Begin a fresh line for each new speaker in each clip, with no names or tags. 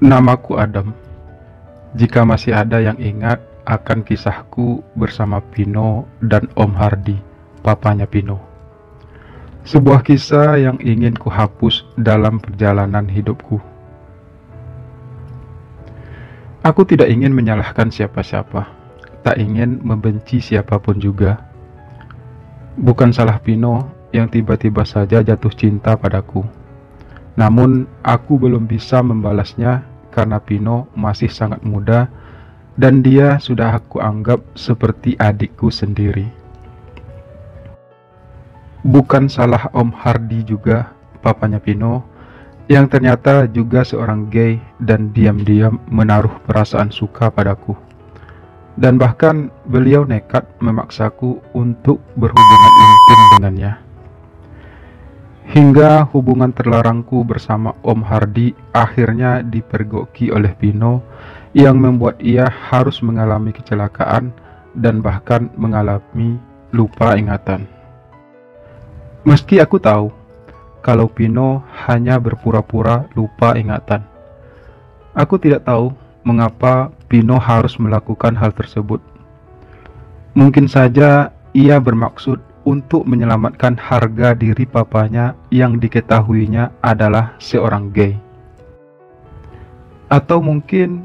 Namaku Adam. Jika masih ada yang ingat akan kisahku bersama Pino dan Om Hardi, papanya Pino. Sebuah kisah yang ingin kuhapus dalam perjalanan hidupku. Aku tidak ingin menyalahkan siapa-siapa, tak ingin membenci siapapun juga. Bukan salah Pino yang tiba-tiba saja jatuh cinta padaku. Namun aku belum bisa membalasnya karena Pino masih sangat muda dan dia sudah aku anggap seperti adikku sendiri. Bukan salah Om Hardi juga, papanya Pino, yang ternyata juga seorang gay dan diam-diam menaruh perasaan suka padaku. Dan bahkan beliau nekat memaksaku untuk berhubungan intim dengannya. Hingga hubungan terlarangku bersama Om Hardi akhirnya dipergoki oleh Pino yang membuat ia harus mengalami kecelakaan dan bahkan mengalami lupa ingatan. Meski aku tahu kalau Pino hanya berpura-pura lupa ingatan. Aku tidak tahu mengapa Pino harus melakukan hal tersebut. Mungkin saja ia bermaksud untuk menyelamatkan harga diri papanya yang diketahuinya adalah seorang gay. Atau mungkin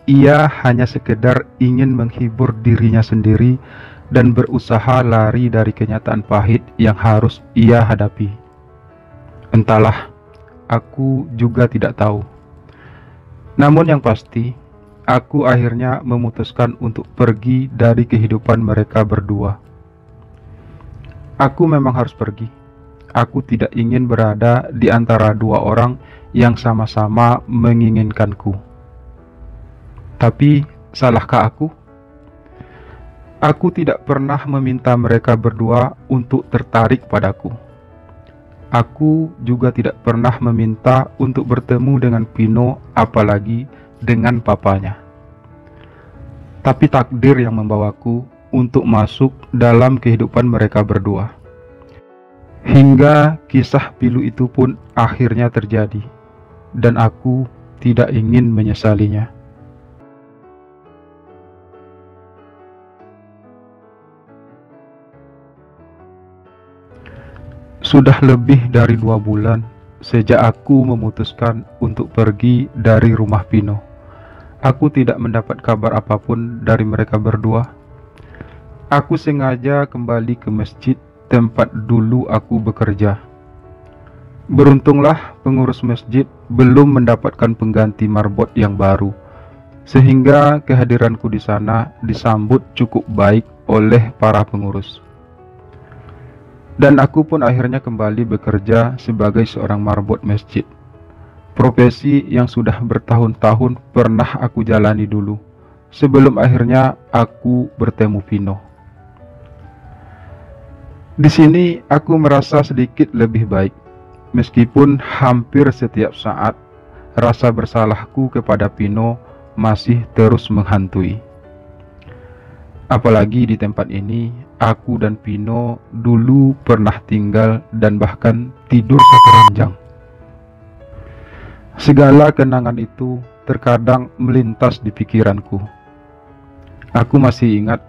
ia hanya sekedar ingin menghibur dirinya sendiri dan berusaha lari dari kenyataan pahit yang harus ia hadapi. Entahlah, aku juga tidak tahu. Namun yang pasti, aku akhirnya memutuskan untuk pergi dari kehidupan mereka berdua. Aku memang harus pergi. Aku tidak ingin berada di antara dua orang yang sama-sama menginginkanku. Tapi, salahkah aku? Aku tidak pernah meminta mereka berdua untuk tertarik padaku. Aku juga tidak pernah meminta untuk bertemu dengan Pino, apalagi dengan papanya. Tapi takdir yang membawaku untuk masuk dalam kehidupan mereka berdua. Hingga kisah pilu itu pun akhirnya terjadi, dan aku tidak ingin menyesalinya. Sudah lebih dari 2 bulan sejak aku memutuskan untuk pergi dari rumah Pino. Aku tidak mendapat kabar apapun dari mereka berdua. Aku sengaja kembali ke masjid tempat dulu aku bekerja. Beruntunglah pengurus masjid belum mendapatkan pengganti marbot yang baru, sehingga kehadiranku di sana disambut cukup baik oleh para pengurus. Dan aku pun akhirnya kembali bekerja sebagai seorang marbot masjid. Profesi yang sudah bertahun-tahun pernah aku jalani dulu, sebelum akhirnya aku bertemu Pino. Di sini aku merasa sedikit lebih baik, meskipun hampir setiap saat rasa bersalahku kepada Pino masih terus menghantui. Apalagi di tempat ini, aku dan Pino dulu pernah tinggal dan bahkan tidur satu ranjang. Segala kenangan itu terkadang melintas di pikiranku. Aku masih ingat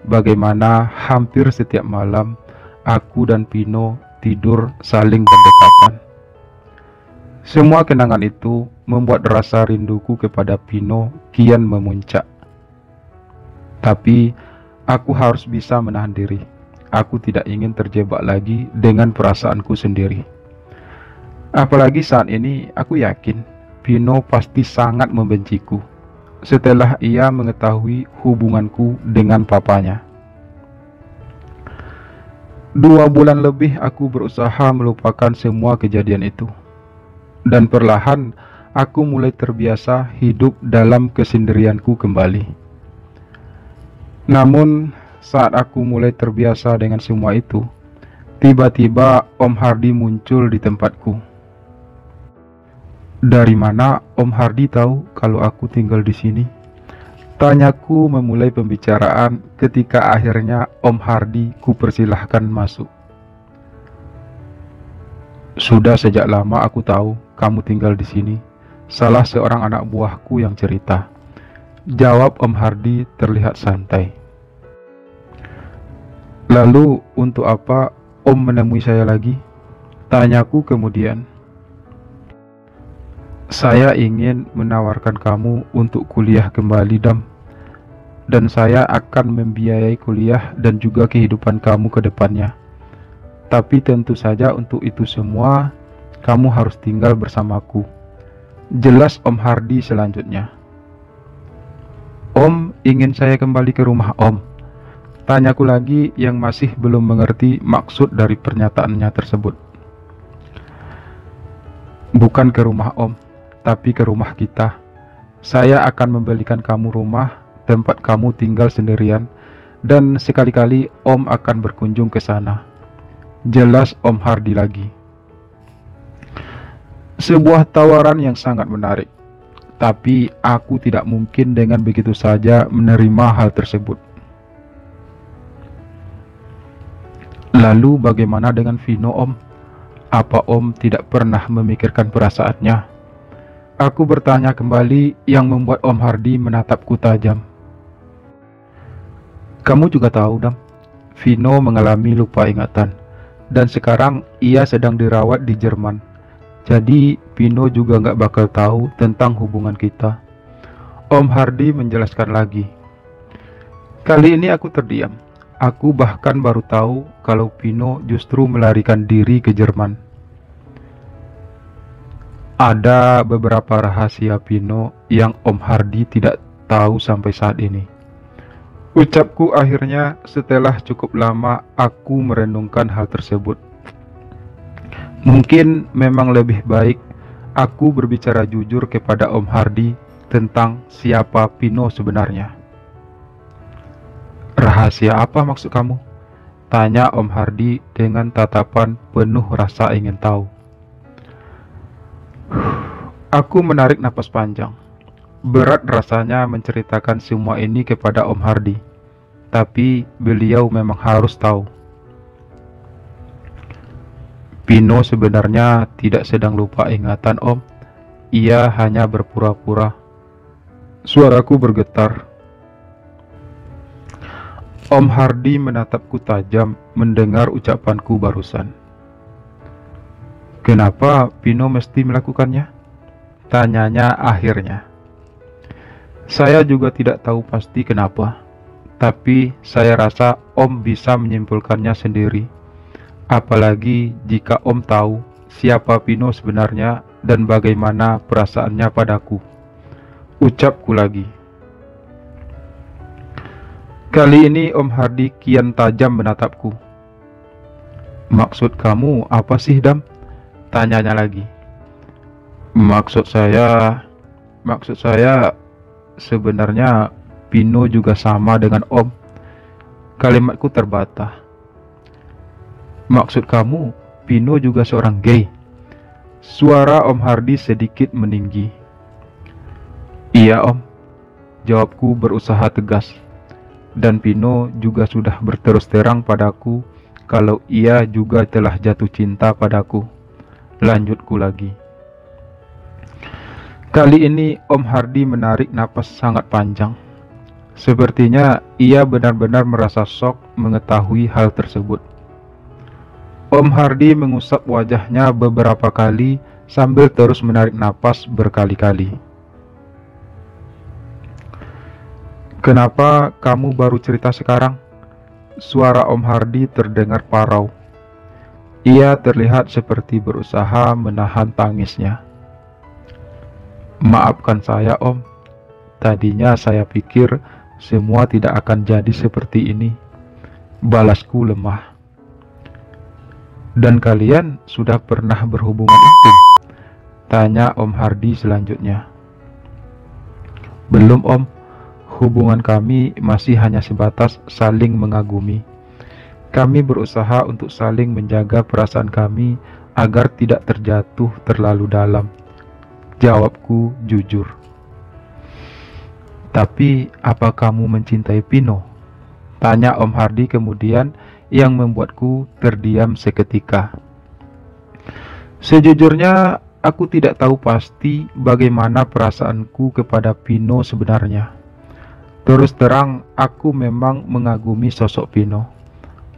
bagaimana hampir setiap malam aku dan Pino tidur saling berdekatan. Semua kenangan itu membuat rasa rinduku kepada Pino kian memuncak. Tapi aku harus bisa menahan diri. Aku tidak ingin terjebak lagi dengan perasaanku sendiri. Apalagi saat ini aku yakin Pino pasti sangat membenciku setelah ia mengetahui hubunganku dengan papanya. 2 bulan lebih aku berusaha melupakan semua kejadian itu. Dan perlahan aku mulai terbiasa hidup dalam kesendirianku kembali. Namun saat aku mulai terbiasa dengan semua itu, tiba-tiba Om Hardi muncul di tempatku. Dari mana Om Hardi tahu kalau aku tinggal di sini? Tanyaku memulai pembicaraan ketika akhirnya Om Hardi kupersilahkan masuk. Sudah sejak lama aku tahu kamu tinggal di sini, Salah seorang anak buahku yang cerita. Jawab Om Hardi terlihat santai. Lalu untuk apa Om menemui saya lagi? Tanyaku kemudian. Saya ingin menawarkan kamu untuk kuliah kembali, Dam. Dan saya akan membiayai kuliah dan juga kehidupan kamu ke depannya. Tapi tentu saja untuk itu semua, kamu harus tinggal bersamaku. Jelas Om Hardi selanjutnya. Om ingin saya kembali ke rumah Om? Tanyaku lagi yang masih belum mengerti maksud dari pernyataannya tersebut. Bukan ke rumah Om, tapi ke rumah kita. Saya akan membelikan kamu rumah, tempat kamu tinggal sendirian, dan sekali-kali Om akan berkunjung ke sana. Jelas Om Hardi lagi. Sebuah tawaran yang sangat menarik, tapi aku tidak mungkin dengan begitu saja menerima hal tersebut. Lalu bagaimana dengan Vino, Om? Apa Om tidak pernah memikirkan perasaannya? Aku bertanya kembali yang membuat Om Hardi menatapku tajam. Kamu juga tahu, Dam, Vino mengalami lupa ingatan, dan sekarang ia sedang dirawat di Jerman. Jadi Vino juga nggak bakal tahu tentang hubungan kita. Om Hardi menjelaskan lagi. Kali ini aku terdiam. Aku bahkan baru tahu kalau Vino justru melarikan diri ke Jerman. Ada beberapa rahasia Vino yang Om Hardi tidak tahu sampai saat ini. Ucapku akhirnya setelah cukup lama aku merenungkan hal tersebut. Mungkin memang lebih baik aku berbicara jujur kepada Om Hardi tentang siapa Vino sebenarnya. Rahasia apa maksud kamu? Tanya Om Hardi dengan tatapan penuh rasa ingin tahu. Aku menarik napas panjang. Berat rasanya menceritakan semua ini kepada Om Hardi, tapi beliau memang harus tahu. Vino sebenarnya tidak sedang lupa ingatan, Om. Ia hanya berpura-pura. Suaraku bergetar. Om Hardi menatapku tajam mendengar ucapanku barusan. Kenapa Vino mesti melakukannya? Tanyanya akhirnya. Saya juga tidak tahu pasti kenapa, tapi saya rasa Om bisa menyimpulkannya sendiri. Apalagi jika Om tahu siapa Vino sebenarnya dan bagaimana perasaannya padaku. Ucapku lagi. Kali ini Om Hardi kian tajam menatapku. Maksud kamu apa sih, Dam? Tanyanya lagi. Maksud saya sebenarnya Vino juga sama dengan Om. Kalimatku terbata. Maksud kamu, Vino juga seorang gay? Suara Om Hardi sedikit meninggi. Iya, Om. Jawabku berusaha tegas. Dan Vino juga sudah berterus terang padaku kalau ia juga telah jatuh cinta padaku. Lanjutku lagi. Kali ini Om Hardi menarik napas sangat panjang. Sepertinya ia benar-benar merasa shock mengetahui hal tersebut. Om Hardi mengusap wajahnya beberapa kali sambil terus menarik napas berkali-kali. Kenapa kamu baru cerita sekarang? Suara Om Hardi terdengar parau. Ia terlihat seperti berusaha menahan tangisnya. Maafkan saya, Om. Tadinya saya pikir semua tidak akan jadi seperti ini. Balasku lemah. Dan kalian sudah pernah berhubungan intim? Tanya Om Hardi selanjutnya. Belum, Om. Hubungan kami masih hanya sebatas saling mengagumi. Kami berusaha untuk saling menjaga perasaan kami agar tidak terjatuh terlalu dalam. Jawabku jujur. Tapi apa kamu mencintai Vino? Tanya Om Hardi kemudian yang membuatku terdiam seketika. Sejujurnya aku tidak tahu pasti bagaimana perasaanku kepada Vino sebenarnya. Terus terang, aku memang mengagumi sosok Vino.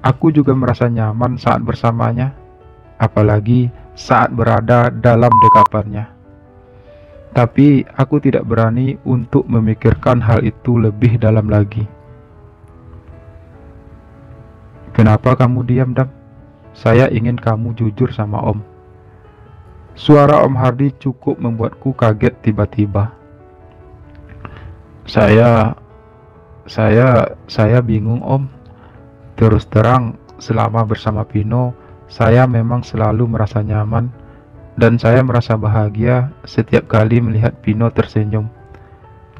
Aku juga merasa nyaman saat bersamanya, apalagi saat berada dalam dekapannya. Tapi aku tidak berani untuk memikirkan hal itu lebih dalam lagi. Kenapa kamu diam, Dam? Saya ingin kamu jujur sama Om. Suara Om Hardi cukup membuatku kaget tiba-tiba. Saya bingung, Om. Terus terang, selama bersama Vino, saya memang selalu merasa nyaman dan saya merasa bahagia setiap kali melihat Vino tersenyum.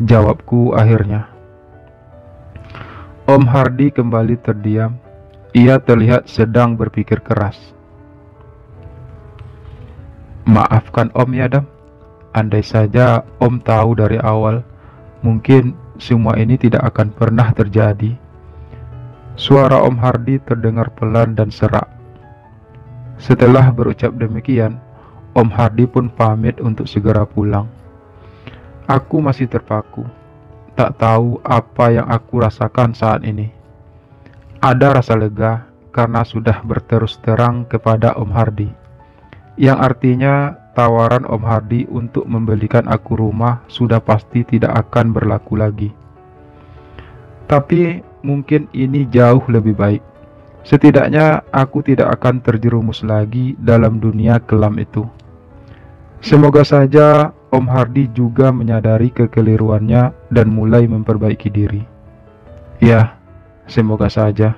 Jawabku akhirnya. Om Hardi kembali terdiam. Ia terlihat sedang berpikir keras. Maafkan Om ya, Dam. Andai saja Om tahu dari awal, mungkin semua ini tidak akan pernah terjadi. Suara Om Hardi terdengar pelan dan serak. Setelah berucap demikian, Om Hardi pun pamit untuk segera pulang. Aku masih terpaku, tak tahu apa yang aku rasakan saat ini. Ada rasa lega karena sudah berterus terang kepada Om Hardi, yang artinya tawaran Om Hardi untuk membelikan aku rumah sudah pasti tidak akan berlaku lagi. Tapi mungkin ini jauh lebih baik. Setidaknya aku tidak akan terjerumus lagi dalam dunia kelam itu. Semoga saja Om Hardi juga menyadari kekeliruannya dan mulai memperbaiki diri. Ya, semoga saja.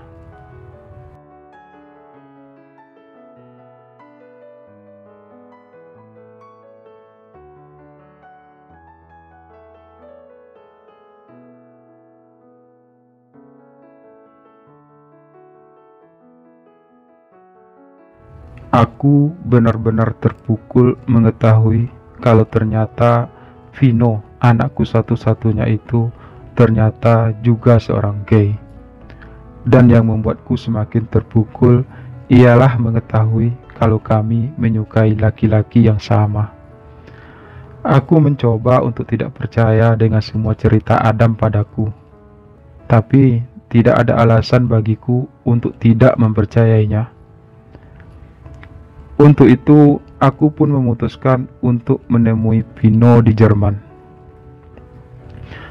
Aku benar-benar terpukul mengetahui kalau ternyata Vino, anakku satu-satunya itu, ternyata juga seorang gay. Dan yang membuatku semakin terpukul ialah mengetahui kalau kami menyukai laki-laki yang sama. Aku mencoba untuk tidak percaya dengan semua cerita Adam padaku, tapi tidak ada alasan bagiku untuk tidak mempercayainya. Untuk itu, aku pun memutuskan untuk menemui Vino di Jerman.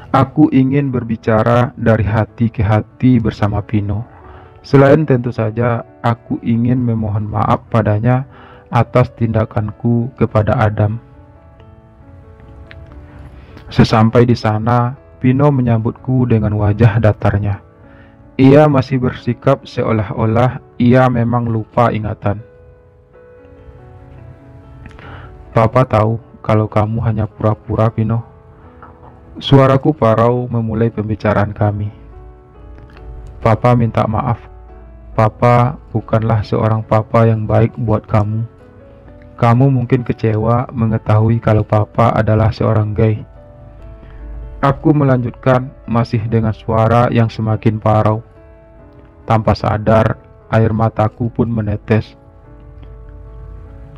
Aku ingin berbicara dari hati ke hati bersama Vino. Selain tentu saja, aku ingin memohon maaf padanya atas tindakanku kepada Adam. Sesampai di sana, Vino menyambutku dengan wajah datarnya. Ia masih bersikap seolah-olah ia memang lupa ingatan. Papa tahu kalau kamu hanya pura-pura, Vino. Suaraku parau memulai pembicaraan kami. Papa minta maaf. Papa bukanlah seorang papa yang baik buat kamu. Kamu mungkin kecewa mengetahui kalau Papa adalah seorang gay. Aku melanjutkan masih dengan suara yang semakin parau. Tanpa sadar, air mataku pun menetes.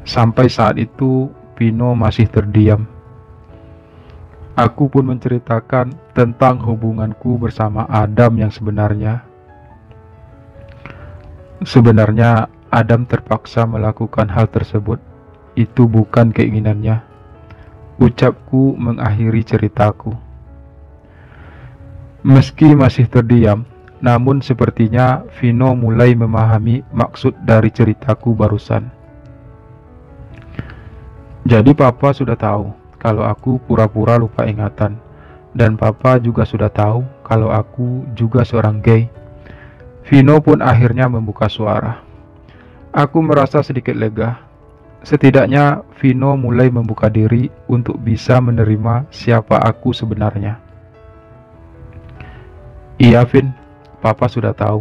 Sampai saat itu, Vino masih terdiam. Aku pun menceritakan tentang hubunganku bersama Adam yang sebenarnya. Sebenarnya, Adam terpaksa melakukan hal tersebut. Itu bukan keinginannya. Ucapku mengakhiri ceritaku. Meski masih terdiam, namun sepertinya Vino mulai memahami maksud dari ceritaku barusan. Jadi Papa sudah tahu kalau aku pura-pura lupa ingatan, dan Papa juga sudah tahu kalau aku juga seorang gay. Vino pun akhirnya membuka suara. Aku merasa sedikit lega. Setidaknya Vino mulai membuka diri untuk bisa menerima siapa aku sebenarnya. Iya, Vin, Papa sudah tahu,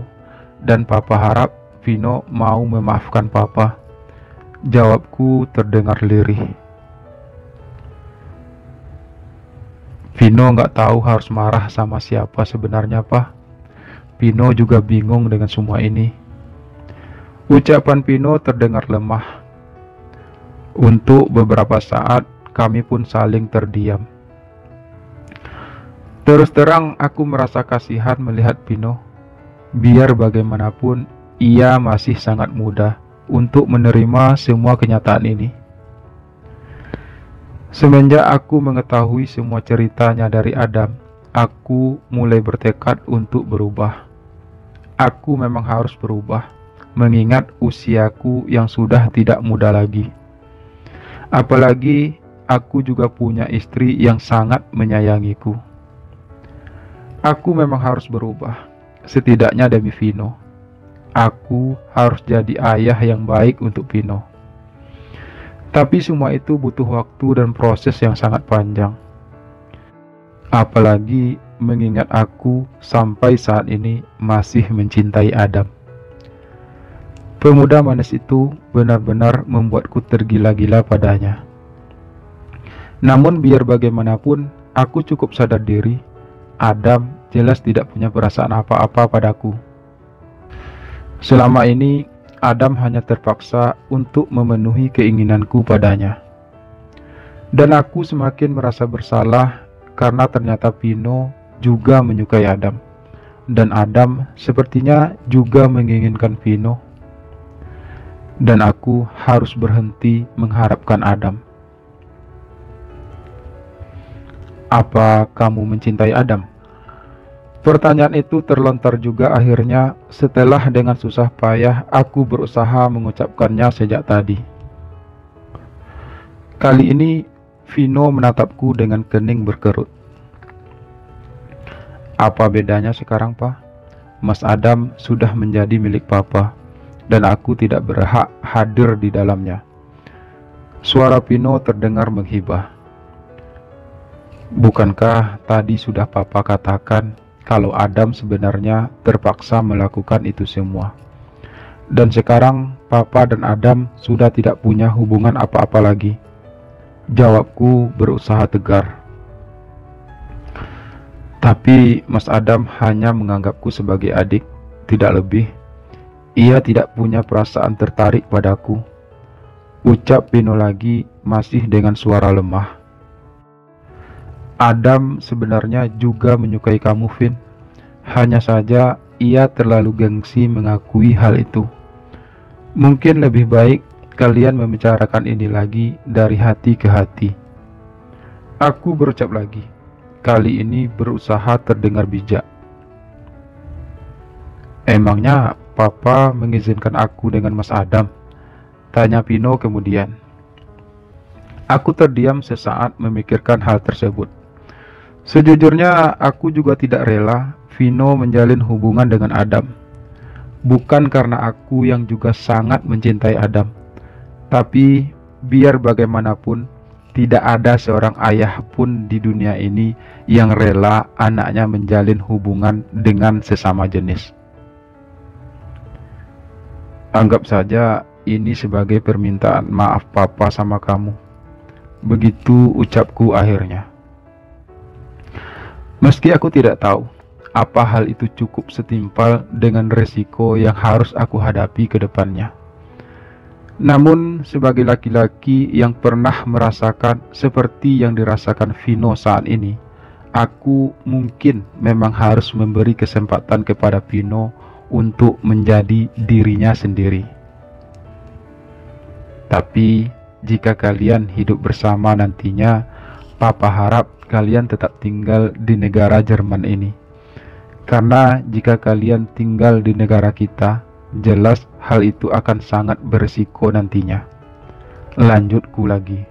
dan Papa harap Vino mau memaafkan Papa. Jawabku terdengar lirih. Vino nggak tahu harus marah sama siapa sebenarnya, Pak. Vino juga bingung dengan semua ini. Ucapan Vino terdengar lemah. Untuk beberapa saat kami pun saling terdiam. Terus terang aku merasa kasihan melihat Pino. Biar bagaimanapun, ia masih sangat muda untuk menerima semua kenyataan ini. Semenjak aku mengetahui semua ceritanya dari Adam, aku mulai bertekad untuk berubah. Aku memang harus berubah, mengingat usiaku yang sudah tidak muda lagi. Apalagi aku juga punya istri yang sangat menyayangiku. Aku memang harus berubah, setidaknya demi Vino. Aku harus jadi ayah yang baik untuk Vino. Tapi semua itu butuh waktu dan proses yang sangat panjang. Apalagi mengingat aku sampai saat ini masih mencintai Adam. Pemuda manis itu benar-benar membuatku tergila-gila padanya. Namun biar bagaimanapun, aku cukup sadar diri, Adam jelas tidak punya perasaan apa-apa padaku. Selama ini, Adam hanya terpaksa untuk memenuhi keinginanku padanya. Dan aku semakin merasa bersalah karena ternyata Vino juga menyukai Adam. Dan Adam sepertinya juga menginginkan Vino. Dan aku harus berhenti mengharapkan Adam. Apa kamu mencintai Adam? Pertanyaan itu terlontar juga akhirnya setelah dengan susah payah aku berusaha mengucapkannya sejak tadi. Kali ini Vino menatapku dengan kening berkerut. Apa bedanya sekarang, Pak? Mas Adam sudah menjadi milik Papa, dan aku tidak berhak hadir di dalamnya. Suara Vino terdengar menghibah. Bukankah tadi sudah Papa katakan kalau Adam sebenarnya terpaksa melakukan itu semua? Dan sekarang Papa dan Adam sudah tidak punya hubungan apa-apa lagi. Jawabku berusaha tegar. Tapi Mas Adam hanya menganggapku sebagai adik, tidak lebih. Ia tidak punya perasaan tertarik padaku. Ucap Vino lagi masih dengan suara lemah. Adam sebenarnya juga menyukai kamu, Vin. Hanya saja ia terlalu gengsi mengakui hal itu. Mungkin lebih baik kalian membicarakan ini lagi dari hati ke hati. Aku berucap lagi, kali ini berusaha terdengar bijak. Emangnya Papa mengizinkan aku dengan Mas Adam? Tanya Vino kemudian. Aku terdiam sesaat memikirkan hal tersebut. Sejujurnya aku juga tidak rela Vino menjalin hubungan dengan Adam. Bukan karena aku yang juga sangat mencintai Adam, tapi biar bagaimanapun tidak ada seorang ayah pun di dunia ini yang rela anaknya menjalin hubungan dengan sesama jenis. Anggap saja ini sebagai permintaan maaf Papa sama kamu. Begitu ucapku akhirnya. Meski aku tidak tahu apa hal itu cukup setimpal dengan resiko yang harus aku hadapi ke depannya. Namun sebagai laki-laki yang pernah merasakan seperti yang dirasakan Vino saat ini, aku mungkin memang harus memberi kesempatan kepada Vino untuk menjadi dirinya sendiri. Tapi jika kalian hidup bersama nantinya, Papa harap kalian tetap tinggal di negara Jerman ini. Karena jika kalian tinggal di negara kita, jelas hal itu akan sangat berisiko nantinya. Lanjutku lagi.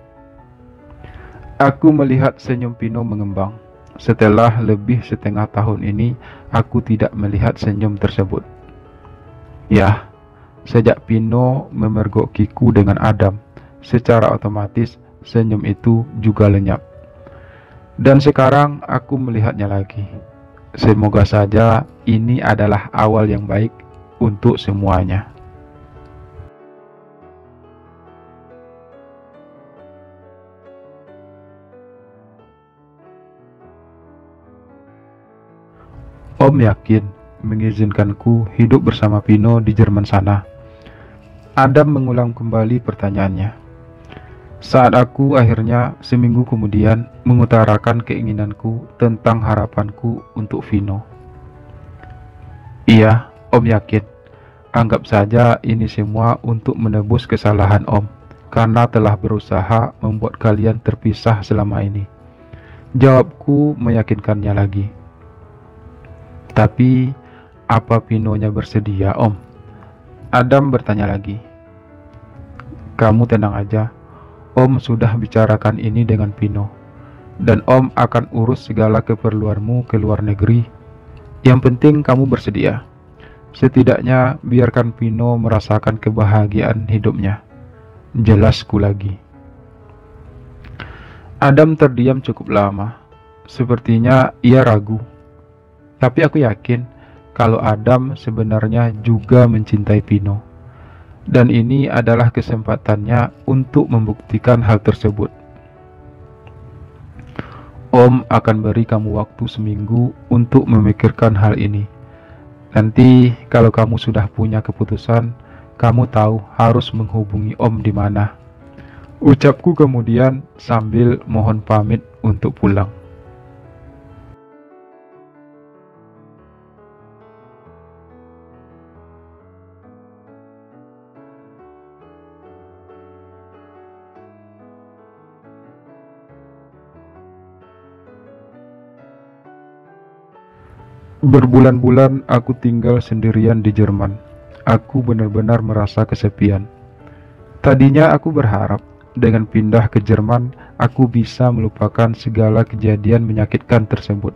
Aku melihat senyum Vino mengembang. Setelah lebih setengah tahun ini, aku tidak melihat senyum tersebut. Ya, sejak Vino memergokiku dengan Adam, secara otomatis senyum itu juga lenyap. Dan sekarang aku melihatnya lagi. Semoga saja ini adalah awal yang baik untuk semuanya. Om yakin mengizinkanku hidup bersama Vino di Jerman sana. Adam mengulang kembali pertanyaannya. Saat aku akhirnya seminggu kemudian mengutarakan keinginanku tentang harapanku untuk Vino. Iya, Om yakin. Anggap saja ini semua untuk menebus kesalahan Om, karena telah berusaha membuat kalian terpisah selama ini. Jawabku meyakinkannya lagi. Tapi, apa Vinonya bersedia, Om? Adam bertanya lagi. Kamu tenang aja. Om sudah bicarakan ini dengan Vino, dan Om akan urus segala keperluanmu ke luar negeri. Yang penting kamu bersedia. Setidaknya biarkan Vino merasakan kebahagiaan hidupnya. Jelasku lagi. Adam terdiam cukup lama. Sepertinya ia ragu. Tapi aku yakin kalau Adam sebenarnya juga mencintai Vino. Dan ini adalah kesempatannya untuk membuktikan hal tersebut. Om akan beri kamu waktu seminggu untuk memikirkan hal ini. Nanti kalau kamu sudah punya keputusan, kamu tahu harus menghubungi Om di mana. Ucapku kemudian sambil mohon pamit untuk pulang. Berbulan-bulan aku tinggal sendirian di Jerman. Aku benar-benar merasa kesepian. Tadinya aku berharap dengan pindah ke Jerman, aku bisa melupakan segala kejadian menyakitkan tersebut.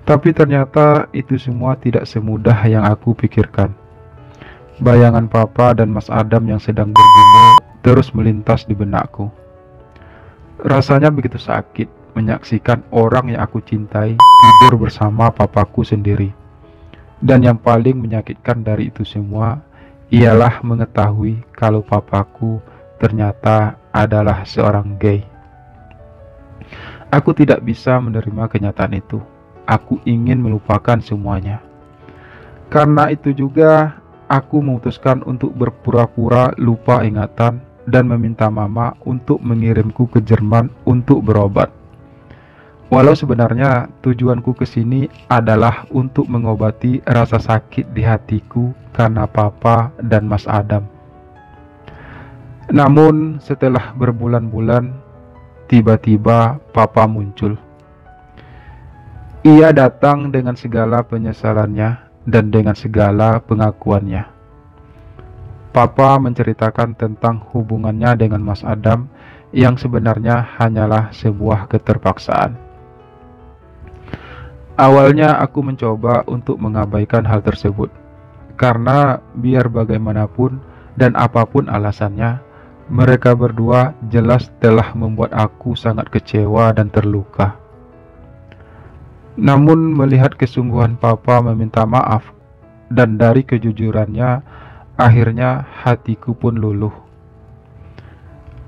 Tapi ternyata itu semua tidak semudah yang aku pikirkan. Bayangan Papa dan Mas Adam yang sedang bergumul terus melintas di benakku. Rasanya begitu sakit menyaksikan orang yang aku cintai tidur bersama papaku sendiri. Dan yang paling menyakitkan dari itu semua ialah mengetahui kalau papaku ternyata adalah seorang gay. Aku tidak bisa menerima kenyataan itu. Aku ingin melupakan semuanya. Karena itu juga aku memutuskan untuk berpura-pura lupa ingatan dan meminta mama untuk mengirimku ke Jerman untuk berobat. Walau sebenarnya tujuanku ke sini adalah untuk mengobati rasa sakit di hatiku karena Papa dan Mas Adam. Namun setelah berbulan-bulan, tiba-tiba Papa muncul. Ia datang dengan segala penyesalannya dan dengan segala pengakuannya. Papa menceritakan tentang hubungannya dengan Mas Adam yang sebenarnya hanyalah sebuah keterpaksaan. Awalnya aku mencoba untuk mengabaikan hal tersebut, karena biar bagaimanapun dan apapun alasannya, mereka berdua jelas telah membuat aku sangat kecewa dan terluka. Namun melihat kesungguhan Papa meminta maaf, dan dari kejujurannya, akhirnya hatiku pun luluh.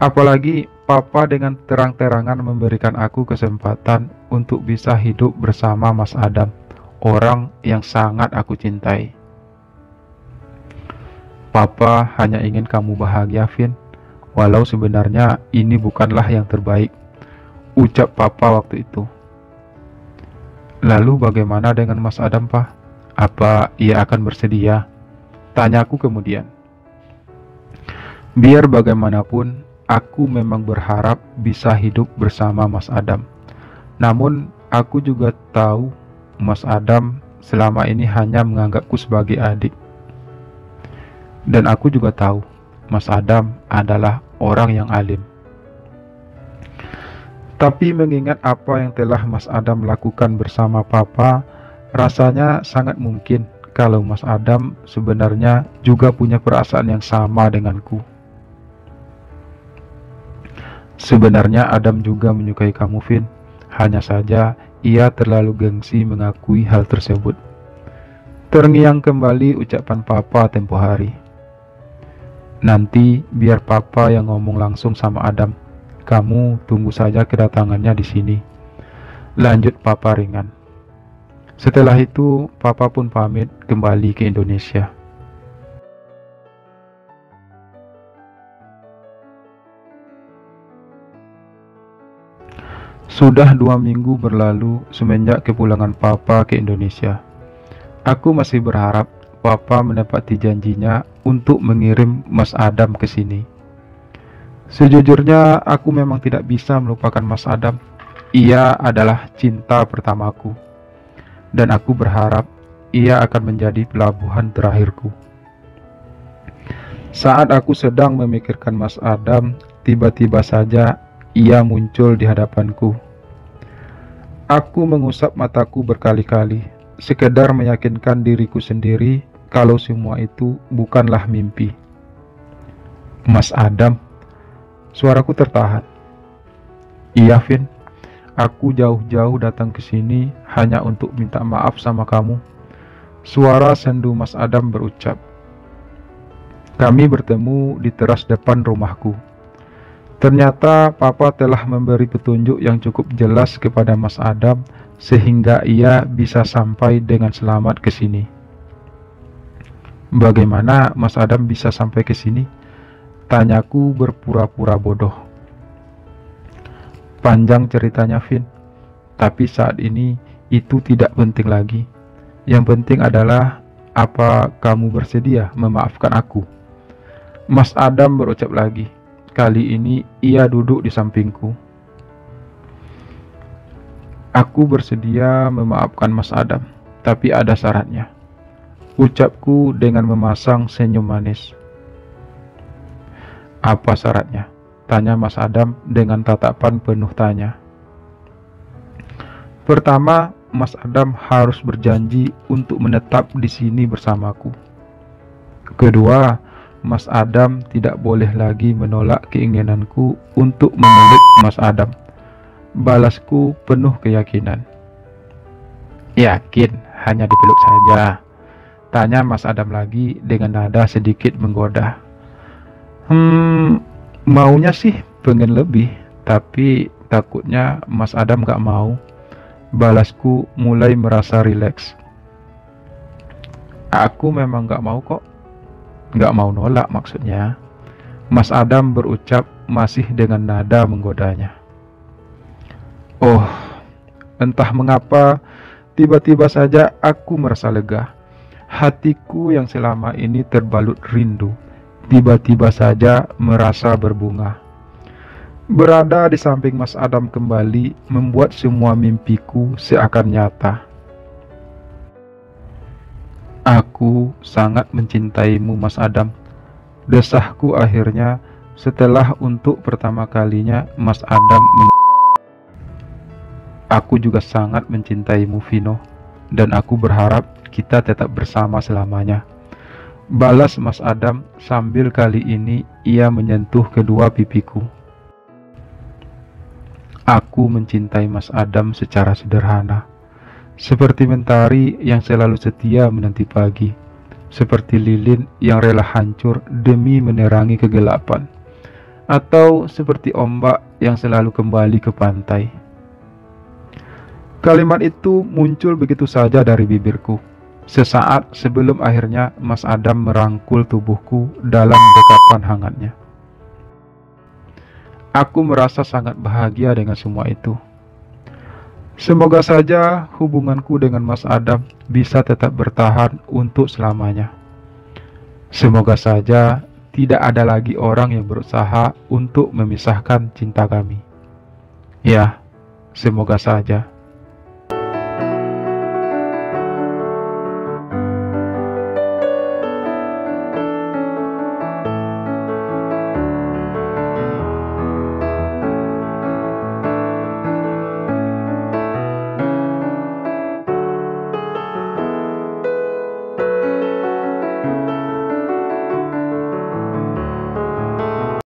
Apalagi Papa dengan terang-terangan memberikan aku kesempatan untuk bisa hidup bersama Mas Adam, orang yang sangat aku cintai. Papa hanya ingin kamu bahagia, Vin, walau sebenarnya ini bukanlah yang terbaik, ucap Papa waktu itu. Lalu bagaimana dengan Mas Adam, Pak? Apa ia akan bersedia? Tanyaku kemudian. Biar bagaimanapun, aku memang berharap bisa hidup bersama Mas Adam. Namun, aku juga tahu Mas Adam selama ini hanya menganggapku sebagai adik. Dan aku juga tahu Mas Adam adalah orang yang alim. Tapi mengingat apa yang telah Mas Adam lakukan bersama Papa, rasanya sangat mungkin kalau Mas Adam sebenarnya juga punya perasaan yang sama denganku. Sebenarnya Adam juga menyukai kamu, Vin. Hanya saja ia terlalu gengsi mengakui hal tersebut. Terngiang kembali ucapan Papa tempo hari. Nanti biar Papa yang ngomong langsung sama Adam. Kamu tunggu saja kedatangannya di sini. Lanjut Papa ringan. Setelah itu Papa pun pamit kembali ke Indonesia. Sudah 2 minggu berlalu semenjak kepulangan Papa ke Indonesia. Aku masih berharap Papa menepati janjinya untuk mengirim Mas Adam ke sini. Sejujurnya, aku memang tidak bisa melupakan Mas Adam. Ia adalah cinta pertamaku, dan aku berharap ia akan menjadi pelabuhan terakhirku. Saat aku sedang memikirkan Mas Adam, tiba-tiba saja ia muncul di hadapanku. Aku mengusap mataku berkali-kali, sekedar meyakinkan diriku sendiri kalau semua itu bukanlah mimpi. Mas Adam, suaraku tertahan. Iya, Vin, aku jauh-jauh datang ke sini hanya untuk minta maaf sama kamu. Suara sendu Mas Adam berucap. Kami bertemu di teras depan rumahku. Ternyata Papa telah memberi petunjuk yang cukup jelas kepada Mas Adam sehingga ia bisa sampai dengan selamat ke sini. Bagaimana Mas Adam bisa sampai ke sini? Tanyaku berpura-pura bodoh. Panjang ceritanya, Vin. Tapi saat ini itu tidak penting lagi. Yang penting adalah apa kamu bersedia memaafkan aku? Mas Adam berucap lagi. Kali ini ia duduk di sampingku. Aku bersedia memaafkan Mas Adam, tapi ada syaratnya. Ucapku dengan memasang senyum manis. Apa syaratnya? Tanya Mas Adam dengan tatapan penuh tanya. Pertama, Mas Adam harus berjanji untuk menetap di sini bersamaku. Kedua, Mas Adam tidak boleh lagi menolak keinginanku untuk memeluk Mas Adam. Balasku penuh keyakinan. Yakin hanya dipeluk saja? Tanya Mas Adam lagi dengan nada sedikit menggoda. Maunya sih pengen lebih, tapi takutnya Mas Adam gak mau. Balasku mulai merasa rileks. Aku memang gak mau kok. Gak mau nolak maksudnya. Mas Adam berucap masih dengan nada menggodanya. Oh, entah mengapa tiba-tiba saja aku merasa lega. Hatiku yang selama ini terbalut rindu tiba-tiba saja merasa berbunga. Berada di samping Mas Adam kembali membuat semua mimpiku seakan nyata. Aku sangat mencintaimu, Mas Adam. Desahku akhirnya setelah untuk pertama kalinya Mas Adam Aku juga sangat mencintaimu, Vino, dan aku berharap kita tetap bersama selamanya. Balas Mas Adam sambil kali ini ia menyentuh kedua pipiku. Aku mencintai Mas Adam secara sederhana. Seperti mentari yang selalu setia menanti pagi, seperti lilin yang rela hancur demi menerangi kegelapan, atau seperti ombak yang selalu kembali ke pantai. Kalimat itu muncul begitu saja dari bibirku, sesaat sebelum akhirnya Mas Adam merangkul tubuhku dalam dekapan hangatnya. Aku merasa sangat bahagia dengan semua itu. Semoga saja hubunganku dengan Mas Adam bisa tetap bertahan untuk selamanya. Semoga saja tidak ada lagi orang yang berusaha untuk memisahkan cinta kami. Ya, semoga saja.